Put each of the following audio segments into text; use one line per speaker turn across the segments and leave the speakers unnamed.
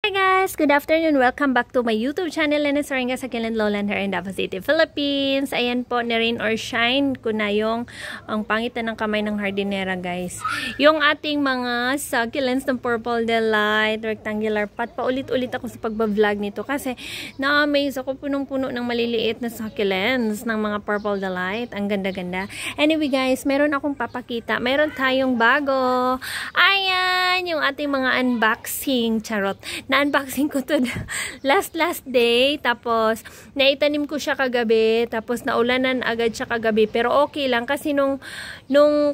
Hi guys! Good afternoon! Welcome back to my YouTube channel, Lenny Saringa sa Kilan Lowland here in Davao City, Philippines. Ayan po, na-rain or shine ko na yung ang pangit na ng kamay ng hardinera guys. Yung ating mga succulents ng Purple Delight rectangular pot. Paulit-ulit ako sa pagbablog nito kasi na-amaze ako punong-puno ng maliliit na succulents ng mga Purple Delight. Ang ganda-ganda. Anyway guys, meron akong papakita. Meron tayong bago. Ayan! Yung ating mga unboxing. Charot. Na-unboxing ko to last day, tapos naitanim ko siya kagabi, tapos naulanan agad siya kagabi, pero okay lang kasi nung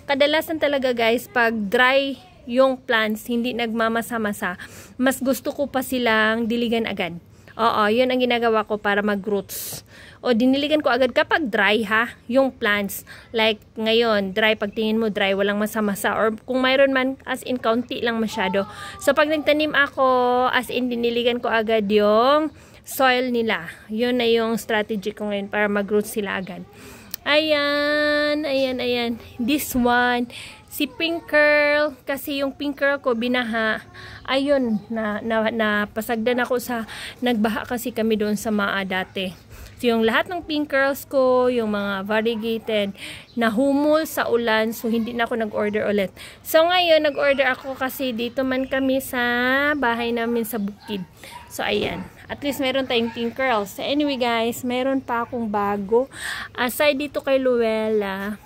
kadalasan talaga guys, pag dry yung plants, hindi nagmamasa-masa, mas gusto ko pa silang diligan agad. Oo, yun ang ginagawa ko para mag-roots. O, diniligan ko agad kapag dry ha, yung plants. Like, ngayon, dry, pag tingin mo dry, walang masa-masa. Or kung mayroon man, as in, kaunti lang masyado. So, pag nagtanim ako, as in, diniligan ko agad yung soil nila. Yun na yung strategy ko ngayon para mag-roots sila agad. Ayan. This one, si Pink Curl, kasi yung Pink Curl ko binaha. Ayun, napasagdan ako sa, nagbaha kasi kami doon sa Maa dati. So, yung lahat ng Pink Curls ko, yung mga variegated, nahumol sa ulan, so hindi na ako nag-order ulit. So, ngayon, nag-order ako kasi dito man kami sa bahay namin sa bukid. So, ayan. At least meron tayong Pink Curls. So, anyway guys, meron pa akong bago. Aside dito kay Luella,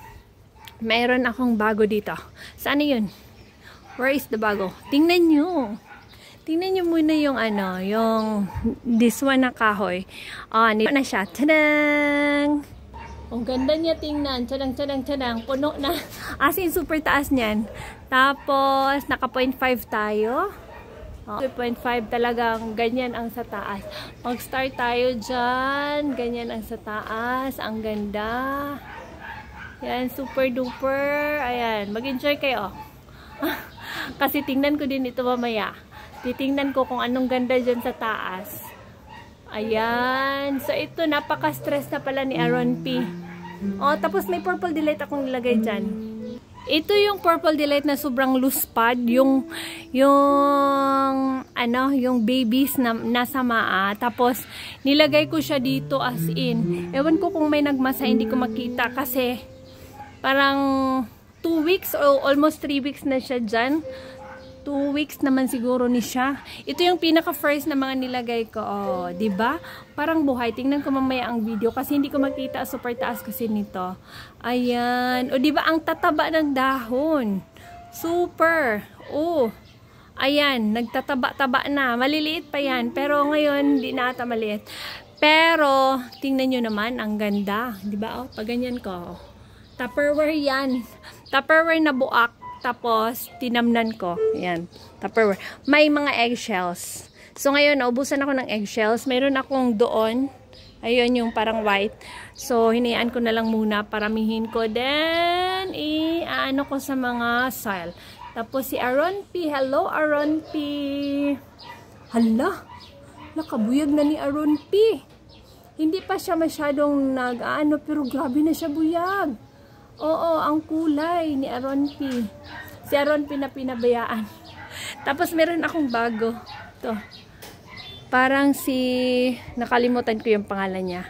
mayroon akong bago dito. Saan yun? Where is the bago? Tingnan nyo. Tingnan nyo muna yung ano, yung this one na kahoy. Nito na siya. Tadang! Ang ganda niya tingnan. Tadang. Puno na. As in, super taas niyan. Tapos, naka 0.5 tayo. 2.5 talagang ganyan ang sa taas. Mag-start tayo dyan. Ganyan ang sa taas. Ang ganda. Yan, super duper. Ayan, mag-enjoy kayo. Kasi tingnan ko din ito mamaya. Titingnan ko kung anong ganda dyan sa taas. Ayan. So, ito, napaka-stress na pala ni Aaron P. Tapos may Purple Delight akong nilagay dyan. Ito yung Purple Delight na sobrang loose pad. Yung babies na nasa Maa. Tapos, nilagay ko siya dito as in. Ewan ko kung may nagmasa, hindi ko makita kasi parang 2 weeks or almost 3 weeks na siya dyan. 2 weeks naman siguro ni siya. Ito yung pinaka-first na mga nilagay ko. Diba? Parang buhay. Tingnan ko mamaya ang video kasi hindi ko makita. Super taas kasi nito. Ayan. Diba? Ang tataba ng dahon. Super. Ayan. Nagtataba-taba na. Maliliit pa yan. Pero ngayon, hindi na ata maliit. Pero, tingnan nyo naman. Ang ganda. Diba? Pag ganyan ko. Tupperware yan. Tupperware na buak. Tapos, tinamnan ko. Ayan. Tupperware. May mga eggshells. So, ngayon, naubusan ako ng eggshells. Meron akong doon. Ayun, yung parang white. So, hinayaan ko na lang muna. Paramihin ko. Then, i-ano ko sa mga soil. Tapos, si Aaron P. Hello, Aaron P. Hala! Nakabuyag na ni Aaron P. Hindi pa siya masyadong pero grabe na siya buyag. Oo, ang kulay ni Aaron P. Si Aaron P na pinabayaan. Tapos meron akong bago. Ito. Parang nakalimutan ko yung pangalan niya.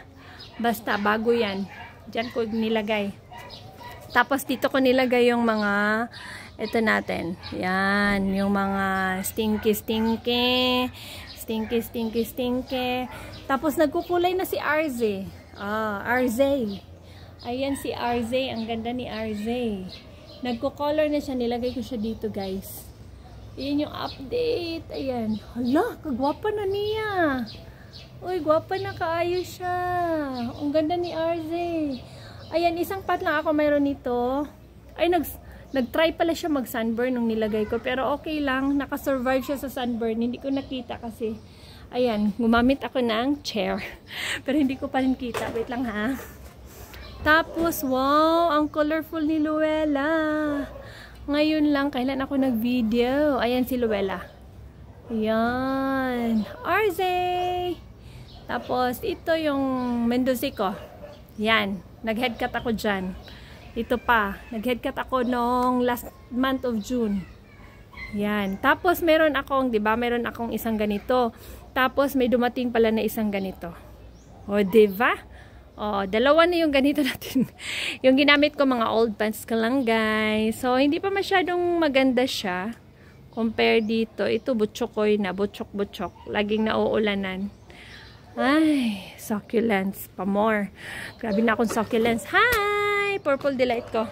Basta, bago yan. Diyan ko nilagay. Tapos dito ko nilagay yung mga, ito natin. Yan, yung mga stinky. Tapos nagkukulay na si RZ. RZ. Ayan si RZ. Ang ganda ni RZ. Nagko-color na siya. Nilagay ko siya dito guys. Ayan yung update. Ayan. Hala, kagwapa na niya. Uy, gwapa na kaayo siya. Ang ganda ni RZ. Ayan, isang pot lang ako mayroon nito. Ay, nag-try pala siya mag-sunburn nung nilagay ko. Pero okay lang. Nakasurvive siya sa sunburn. Hindi ko nakita kasi. Ayan, gumamit ako ng chair. Pero hindi ko pa rin kita. Wait lang ha. Tapos, wow, ang colorful ni Luella. Ngayon lang, kailan ako nag-video. Ayan si Luella. Ayan. RZ. Tapos, ito yung Mendocico. Yan. Nag-headcut ako dyan. Ito pa. Nag-headcut ako noong last month of June. Yan. Tapos, meron akong, di ba, meron akong isang ganito. Tapos, may dumating pala na isang ganito. O, di ba? O, dalawa na yung ganito natin. Yung ginamit ko, mga old pants ka lang, guys. So, hindi pa masyadong maganda siya. Compare dito. Ito, butchokoy na. Butchok-butchok. Laging nauulanan. Ay, succulents. Pa more. Grabe na akong succulents. Hi! Purple Delight ko.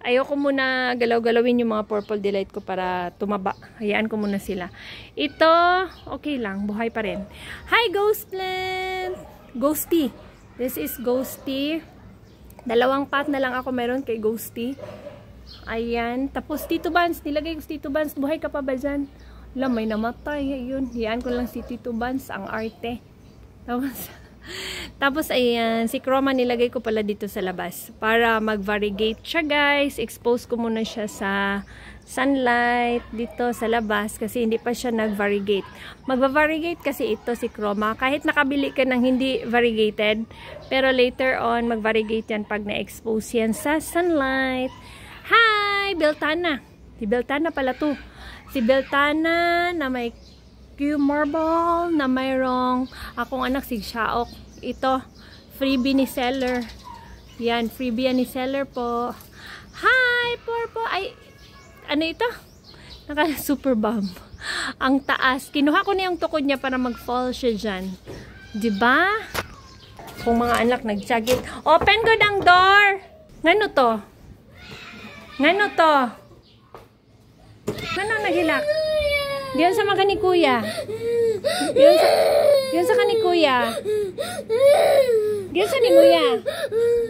Ayoko muna galaw-galawin yung mga Purple Delight ko para tumaba. Hayaan ko muna sila. Ito, okay lang. Buhay pa rin. Hi, Ghostland! Ghosty. This is Ghosty. Dalawang pot na lang ako meron kay Ghosty. Ayan. Tapos, Tito Bans. Nilagay ko si Tito Bans. Buhay ka pa ba dyan? Wala, may namatay. Ayun. Hayaan ko lang si Tito Bans. Ang arte. Tapos, ayan, si Chroma nilagay ko pala dito sa labas para mag-variegate siya, guys. Expose ko muna siya sa sunlight dito sa labas kasi hindi pa siya nag-variegate. Mag-variegate kasi ito si Chroma. Kahit nakabili ka ng hindi variegated, pero later on, mag-variegate yan pag na-expose yan sa sunlight. Hi! Beltana. Si Beltana pala to. Si Beltana na may Q-marble na mayroong akong anak si Shaok. Ito, freebie ni seller. Yan, freebie ni seller po. Hi, Purple. Ay, ano ito? Naka super bomb. Ang taas. Kinuha ko na yung tukod niya para mag-fall siya dyan. Diba? Kung mga anak nagtsagit. Open ko ng door! Ngano to? Ngano to? Ngano nagilak? Diyan sa mga ni Kuya. Diyan sa ni Kuya. Diyan sa ni Kuya.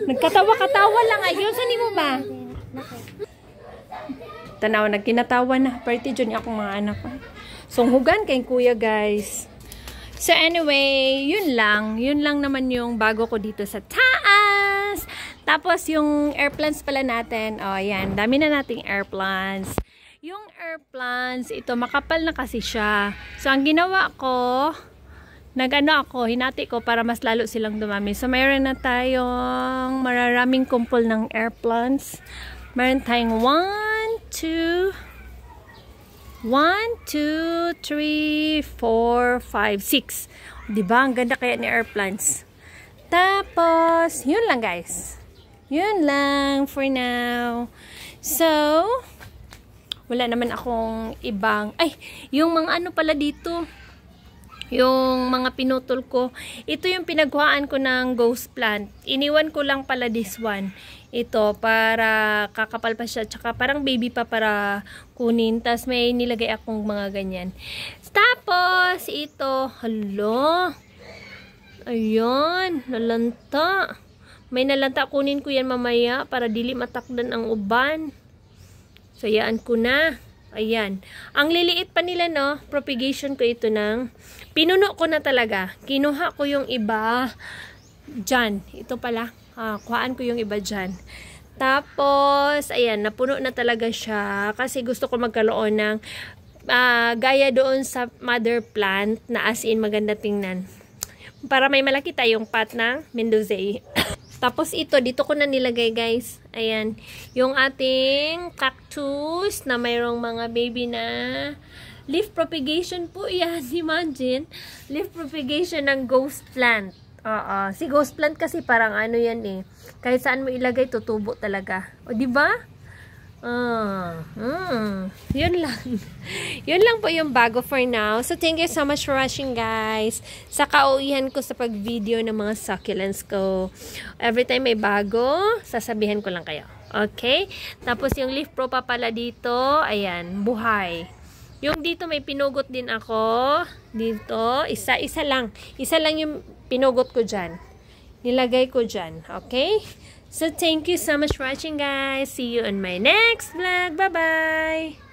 Nagkatawa-katawa lang ay. Diyan sa ni mo ba? Tanaw, nagkinatawa na. Party dyan akong mga anak. Sunghugan kay Kuya, guys. So anyway, yun lang. Yun lang naman yung bago ko dito sa taas. Tapos yung air plants pala natin. O, yan. Dami na nating air plants. Yung air plants, ito, makapal na kasi siya. So, ang ginawa ko, hinati ko para mas lalo silang dumami. So, mayroon na tayong mararaming kumpol ng air plants. Mayroon tayong 1, 2, 3, 4, 5, 6. Diba? Ang ganda kaya ni air plants. Tapos, yun lang guys. Yun lang for now. So, wala naman akong ibang, yung mga ano pala dito, yung mga pinutol ko, ito yung pinagkuhaan ko ng ghost plant. Iniwan ko lang pala this one. Ito, para kakapal pa siya, tsaka parang baby pa para kunin. Tapos may nilagay akong mga ganyan. Tapos, ito, halo. Ayan, nalanta. May nalanta, kunin ko yan mamaya para dili matakdan ang uban. So, yaan ko na. Ayan. Ang liliit pa nila, no? Propagation ko ito ng pinuno ko na talaga. Kinuha ko yung iba dyan. Ito pala. Kuhaan ko yung iba dyan. Tapos, ayan. Napuno na talaga siya. Kasi gusto ko magkaroon ng gaya doon sa mother plant na as in maganda tingnan. Para may malaki tayong pot na Mendoza. Tapos ito, dito ko na nilagay guys. Ayan. Yung ating cactus na mayroong mga baby na leaf propagation po yan. Imagine. Leaf propagation ng ghost plant. Si ghost plant kasi parang ano yan eh. Kahit saan mo ilagay, tutubo talaga. O diba? Yun lang. Yun lang po yung bago for now. So, thank you so much for watching, guys. Sa kauwihan ko sa pag-video ng mga succulents ko. Every time may bago, sasabihan ko lang kayo. Okay? Tapos, yung leaf pro pa pala dito, ayan, buhay. Yung dito, may pinugot din ako. Dito, isa lang. Isa lang yung pinugot ko dyan. Nilagay ko dyan. Okay? So, thank you so much for watching, guys. See you on my next vlog. Bye-bye!